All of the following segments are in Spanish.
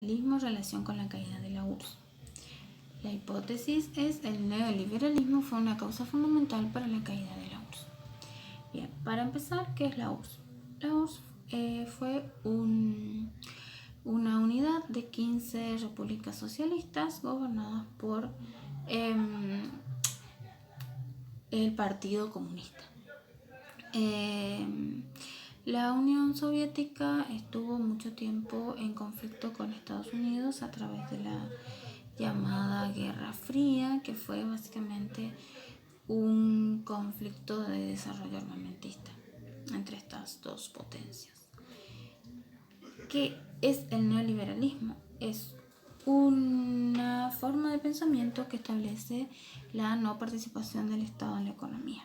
neoliberalismo en relación con la caída de la URSS. La hipótesis es el neoliberalismo fue una causa fundamental para la caída de la URSS. Bien, para empezar, ¿qué es la URSS? La URSS fue una unidad de 15 repúblicas socialistas gobernadas por el Partido Comunista. La Unión Soviética estuvo mucho tiempo en conflicto con Estados Unidos a través de la llamada Guerra Fría, que fue básicamente un conflicto de desarrollo armamentista entre estas dos potencias. ¿Qué es el neoliberalismo? Es una forma de pensamiento que establece la no participación del Estado en la economía.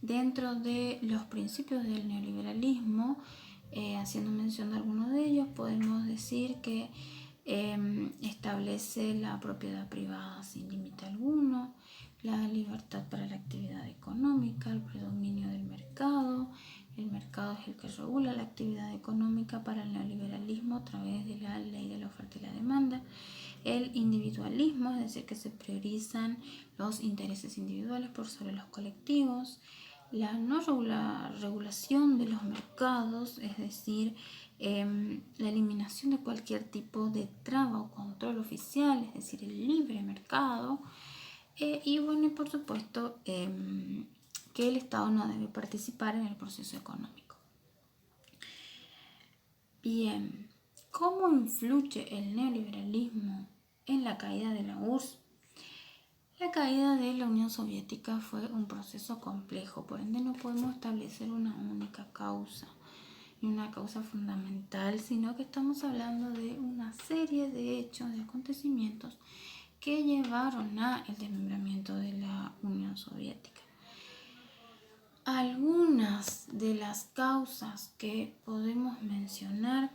Dentro de los principios del neoliberalismo, haciendo mención de algunos de ellos, podemos decir que establece la propiedad privada sin límite alguno, la libertad para la actividad económica, el predominio del mercado. El mercado es el que regula la actividad económica para el neoliberalismo a través de la ley de la oferta y la demanda. El individualismo, es decir, que se priorizan los intereses individuales por sobre los colectivos. La no regulación de los mercados, es decir, la eliminación de cualquier tipo de traba o control oficial, es decir, el libre mercado. Y bueno, y por supuesto que el Estado no debe participar en el proceso económico. Bien, ¿cómo influye el neoliberalismo en la caída de la URSS? La caída de la Unión Soviética fue un proceso complejo, por ende no podemos establecer una única causa y una causa fundamental, sino que estamos hablando de una serie de hechos, de acontecimientos que llevaron al desmembramiento de la Unión Soviética. Algunas de las causas que podemos mencionar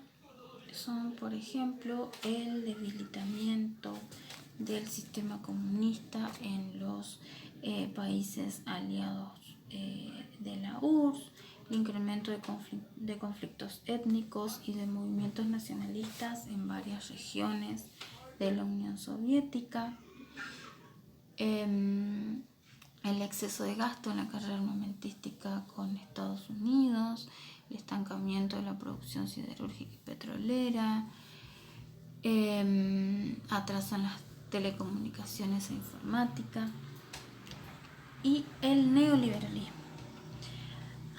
son, por ejemplo, el debilitamiento del sistema comunista en los países aliados de la URSS, el incremento de conflictos étnicos y de movimientos nacionalistas en varias regiones de la Unión Soviética, el exceso de gasto en la carrera armamentística con Estados Unidos, el estancamiento de la producción siderúrgica y petrolera, atraso en las telecomunicaciones e informática, y el neoliberalismo.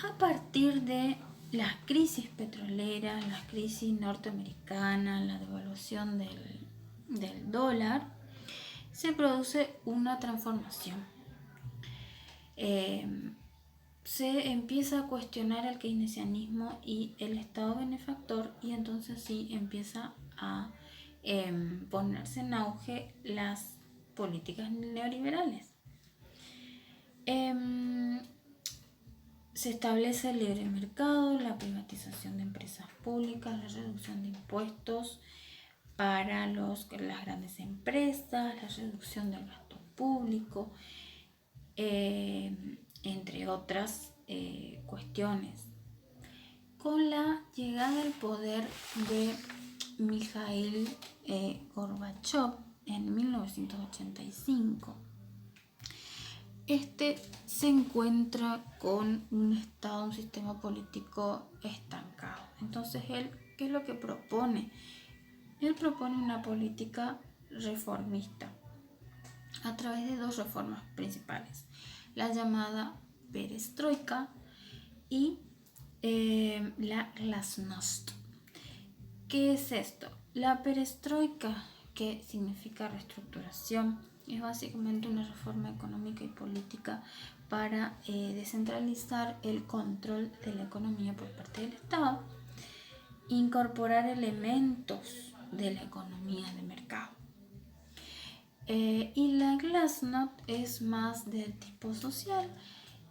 A partir de las crisis petroleras, las crisis norteamericanas, la devaluación del dólar, se produce una transformación. Se empieza a cuestionar el keynesianismo y el Estado benefactor, y entonces sí empieza a ponerse en auge las políticas neoliberales. Se establece el libre mercado, la privatización de empresas públicas, la reducción de impuestos para las grandes empresas, la reducción del gasto público, entre otras cuestiones. Con la llegada al poder de Mikhail Gorbachev en 1985, se encuentra con un estado, un sistema político estancado. Entonces, él, ¿qué es lo que propone? Él propone una política reformista a través de dos reformas principales, la llamada perestroika y la glasnost. ¿Qué es esto? La perestroika, que significa reestructuración, es básicamente una reforma económica y política para descentralizar el control de la economía por parte del Estado, incorporar elementos de la economía de mercado. Y la glasnost es más del tipo social.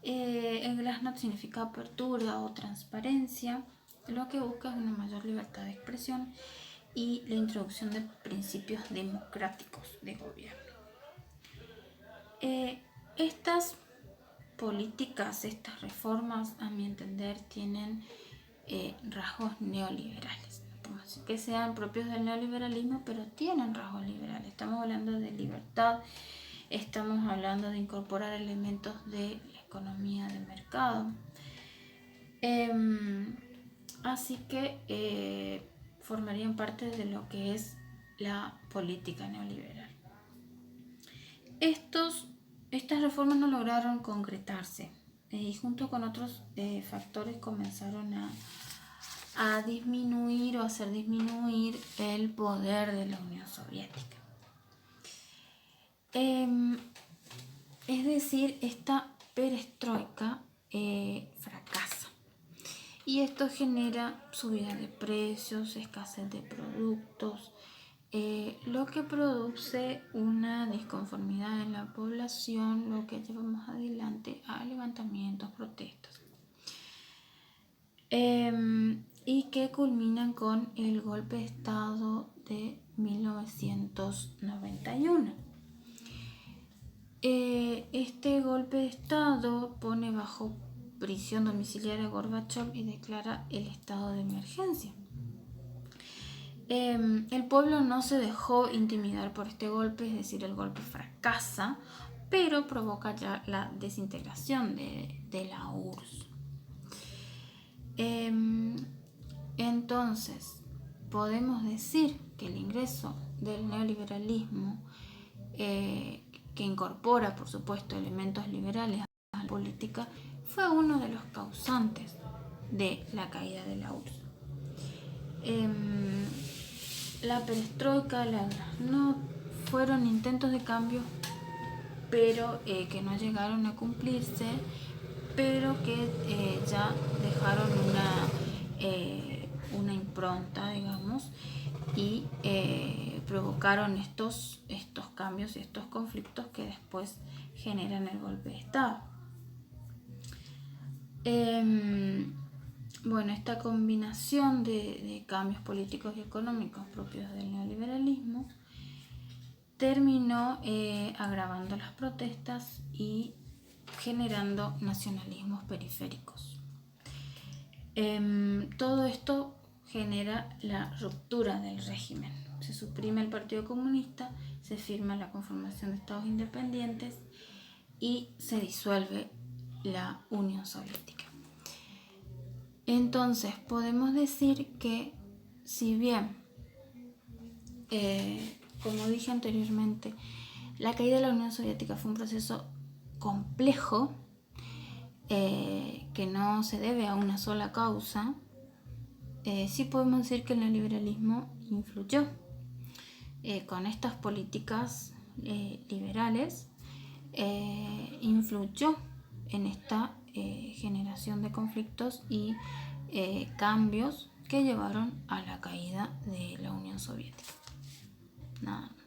El glasnost significa apertura o transparencia. Lo que busca es una mayor libertad de expresión y la introducción de principios democráticos de gobierno. Estas políticas, estas reformas, a mi entender, tienen rasgos neoliberales. que sean propios del neoliberalismo, pero tienen rasgos liberales. Estamos hablando de libertad, estamos hablando de incorporar elementos de la economía de mercado. Así que formarían parte de lo que es la política neoliberal. Estas reformas no lograron concretarse y junto con otros factores comenzaron a disminuir o hacer disminuir el poder de la Unión Soviética. Es decir, esta perestroika fracasa y esto genera subida de precios, escasez de productos, lo que produce una disconformidad en la población, lo que lleva más adelante a levantamientos, protestas, y que culminan con el golpe de Estado de 1991. Este golpe de Estado pone bajo prisión domiciliaria a Gorbachov y declara el estado de emergencia. El pueblo no se dejó intimidar por este golpe, es decir, el golpe fracasa, pero provoca ya la desintegración de la URSS. Entonces, podemos decir que el ingreso del neoliberalismo, que incorpora, por supuesto, elementos liberales a la política, fue uno de los causantes de la caída de la URSS. La perestroika, la glasnost, fueron intentos de cambio, pero que no llegaron a cumplirse, pero que ya dejaron una impronta, digamos, y provocaron estos cambios y estos conflictos que después generan el golpe de Estado. Bueno, esta combinación de cambios políticos y económicos propios del neoliberalismo terminó agravando las protestas y generando nacionalismos periféricos. Todo esto genera la ruptura del régimen. Se suprime el Partido Comunista, se firma la conformación de estados independientes y se disuelve la Unión Soviética. Entonces podemos decir que si bien, como dije anteriormente, la caída de la Unión Soviética fue un proceso complejo, que no se debe a una sola causa, sí podemos decir que el neoliberalismo influyó con estas políticas liberales, influyó en esta generación de conflictos y cambios que llevaron a la caída de la Unión Soviética. Nada más.